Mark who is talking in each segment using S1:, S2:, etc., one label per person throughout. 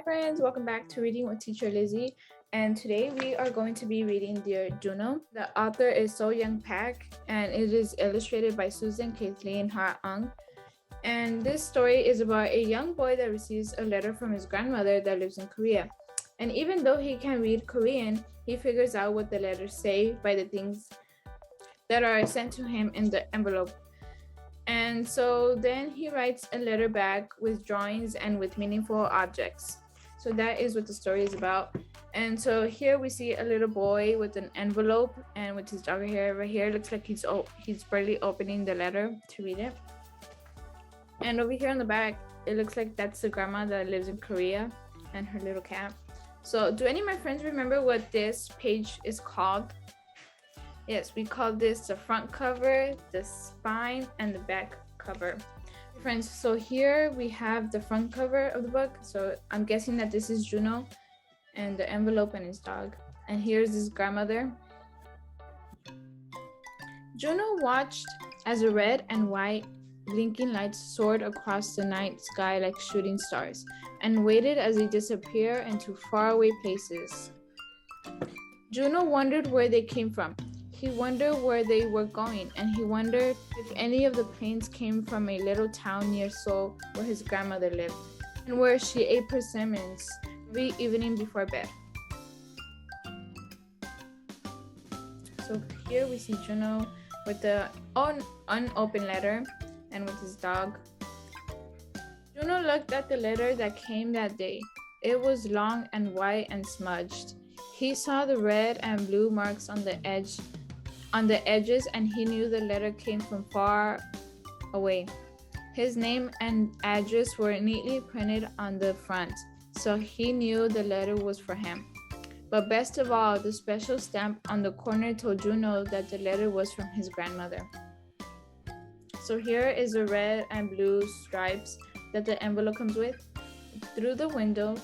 S1: friends, welcome back to Reading with Teacher Lizzie, and today we are going to be reading Dear Juno. The author is So Young Pak and it is illustrated by Susan Kathleen Ha-Ung. And this story is about a young boy that receives a letter from his grandmother that lives in Korea. And even though he can read Korean, he figures out what the letters say by the things that are sent to him in the envelope. And so then he writes a letter back with drawings and with meaningful objects. So that is what the story is about. And so here we see a little boy with an envelope and with his dog hair right here. Looks like he's barely opening the letter to read it. And over here on the back, it looks like that's the grandma that lives in Korea and her little cat. So do any of my friends remember what this page is called? Yes, we call this the front cover, the spine, and the back cover. Friends, so here we have the front cover of the book. So I'm guessing that this is Juno and the envelope and his dog. And here's his grandmother. Juno watched as a red and white blinking lights soared across the night sky like shooting stars and waited as they disappeared into faraway places. Juno wondered where they came from. He wondered where they were going, and he wondered if any of the planes came from a little town near Seoul where his grandmother lived, and where she ate persimmons every evening before bed. So here we see Juno with the unopened letter and with his dog. Juno looked at the letter that came that day. It was long and white and smudged. He saw the red and blue marks on the edges, and he knew the letter came from far away. His name and address were neatly printed on the front, so he knew the letter was for him. But best of all, the special stamp on the corner told Juno that the letter was from his grandmother. So here is the red and blue stripes that the envelope comes with. Through the window,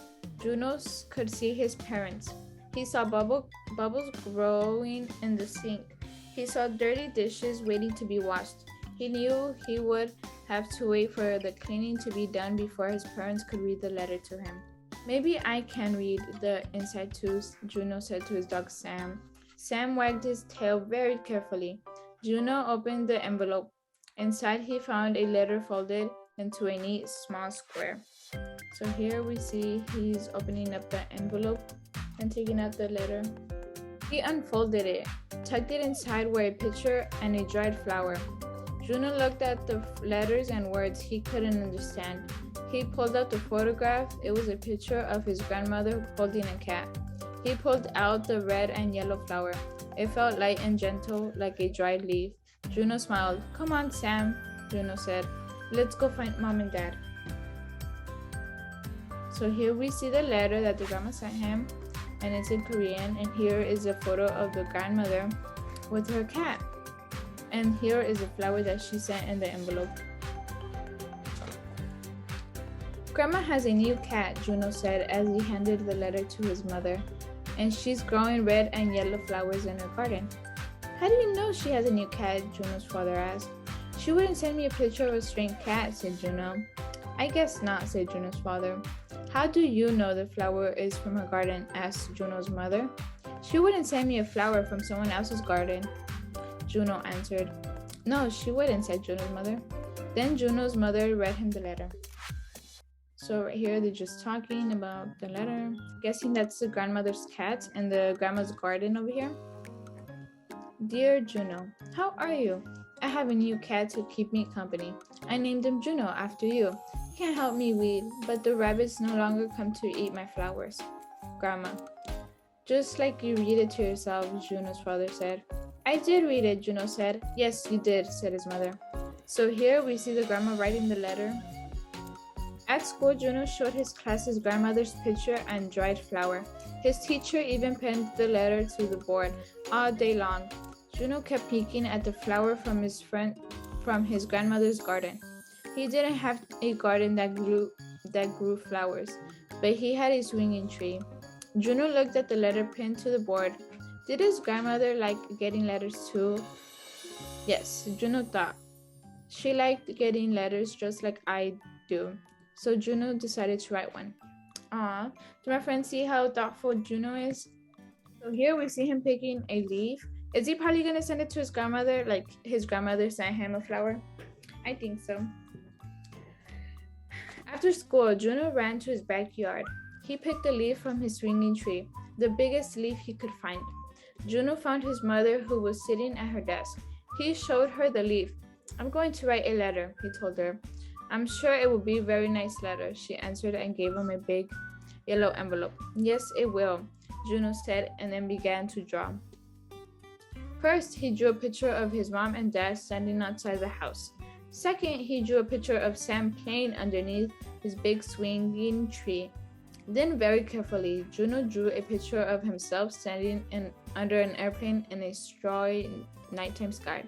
S1: Juno could see his parents. He saw bubbles growing in the sink. He saw dirty dishes waiting to be washed. He knew he would have to wait for the cleaning to be done before his parents could read the letter to him. Maybe I can read the inside too, Juno said to his dog Sam. Sam wagged his tail very carefully. Juno opened the envelope. Inside he found a letter folded into a neat small square. So here we see he's opening up the envelope and taking out the letter. He unfolded it. Tucked it inside were a picture and a dried flower. Juno looked at the letters and words he couldn't understand. He pulled out the photograph. It was a picture of his grandmother holding a cat. He pulled out the red and yellow flower. It felt light and gentle, like a dried leaf. Juno smiled. "Come on, Sam," Juno said. "Let's go find Mom and Dad." So here we see the letter that the grandma sent him, and it's in Korean, and here is a photo of the grandmother with her cat, and here is a flower that she sent in the envelope. "Grandma has a new cat," Juno said as he handed the letter to his mother, "and she's growing red and yellow flowers in her garden." "How do you know she has a new cat?" Juno's father asked. "She wouldn't send me a picture of a strange cat," said Juno. "I guess not," said Juno's father. "How do you know the flower is from her garden?" asked Juno's mother. "She wouldn't send me a flower from someone else's garden," Juno answered. "No, she wouldn't," said Juno's mother. Then Juno's mother read him the letter. So right here they're just talking about the letter. Guessing that's the grandmother's cat and the grandma's garden over here. "Dear Juno, how are you? I have a new cat to keep me company. I named him Juno after you. He can't help me weed, but the rabbits no longer come to eat my flowers. Grandma." "Just like you read it to yourself," Juno's father said. "I did read it," Juno said. "Yes, you did," said his mother. So here we see the grandma writing the letter. At school, Juno showed his class his grandmother's picture and dried flower. His teacher even pinned the letter to the board all day long. Juno kept peeking at the flower from his grandmother's garden. He didn't have a garden that grew flowers, but he had a swinging tree. Juno looked at the letter pinned to the board. Did his grandmother like getting letters too? Yes, Juno thought. She liked getting letters just like I do. So Juno decided to write one. Aw, do my friends see how thoughtful Juno is? So here we see him picking a leaf. Is he probably gonna send it to his grandmother? Like his grandmother sent him a flower? I think so. After school, Juno ran to his backyard. He picked a leaf from his swinging tree, the biggest leaf he could find. Juno found his mother, who was sitting at her desk. He showed her the leaf. I'm going to write a letter, he told her. I'm sure it will be a very nice letter, she answered and gave him a big yellow envelope. Yes, it will, Juno said, and then began to draw. First, he drew a picture of his mom and dad standing outside the house. Second, he drew a picture of Sam playing underneath his big swinging tree. Then, very carefully, Juno drew a picture of himself standing under an airplane in a strawy nighttime sky.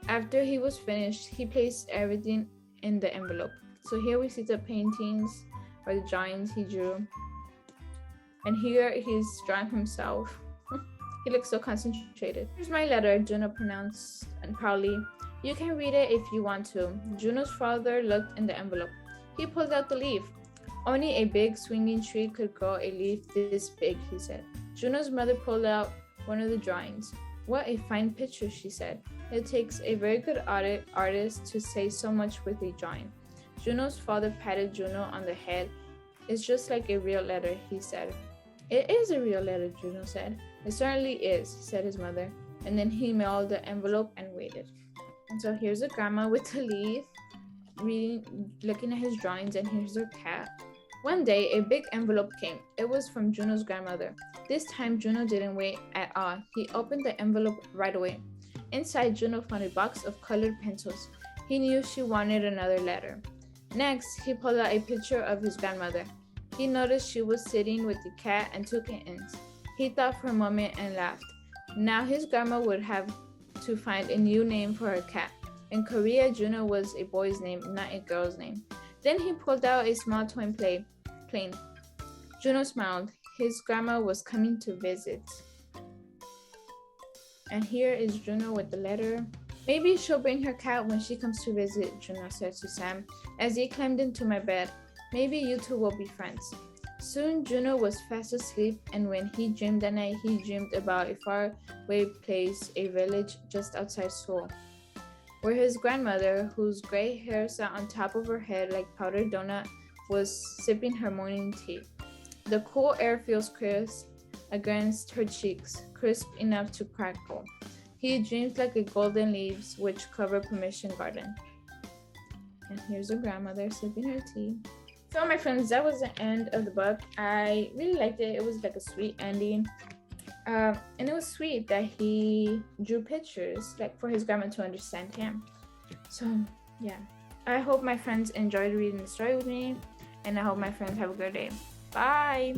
S1: After he was finished, he placed everything in the envelope. So here we see the paintings or the drawings he drew. And here he's drawing himself. He looks so concentrated. Here's my letter, Juno pronounced proudly. You can read it if you want to. Juno's father looked in the envelope. He pulled out the leaf. Only a big swinging tree could grow a leaf this big, he said. Juno's mother pulled out one of the drawings. What a fine picture, she said. It takes a very good artist to say so much with a drawing. Juno's father patted Juno on the head. It's just like a real letter, he said. It is a real letter, Juno said. It certainly is, said his mother. And then he mailed the envelope and waited. And so here's a grandma with the leaf, looking at his drawings, and here's her cat. One day, a big envelope came. It was from Juno's grandmother. This time, Juno didn't wait at all. He opened the envelope right away. Inside, Juno found a box of colored pencils. He knew she wanted another letter. Next, he pulled out a picture of his grandmother. He noticed she was sitting with the cat and two kittens. He thought for a moment and laughed. Now his grandma would have to find a new name for her cat. In Korea, Juno was a boy's name, not a girl's name. Then he pulled out a small toy plane. Juno smiled. His grandma was coming to visit. And here is Juno with the letter. Maybe she'll bring her cat when she comes to visit, Juno said to Sam, as he climbed into my bed. Maybe you two will be friends. Soon Juno was fast asleep, and when he dreamed that night, he dreamed about a faraway place, a village just outside Seoul, where his grandmother, whose gray hair sat on top of her head like powdered donut, was sipping her morning tea. The cool air feels crisp against her cheeks, crisp enough to crackle. He dreams like a golden leaves which cover permission garden. And here's her grandmother sipping her tea. So my friends, that was the end of the book. I really liked it. It was like a sweet ending. And it was sweet that he drew pictures like for his grandma to understand him. So yeah, I hope my friends enjoyed reading the story with me, and I hope my friends have a good day. Bye.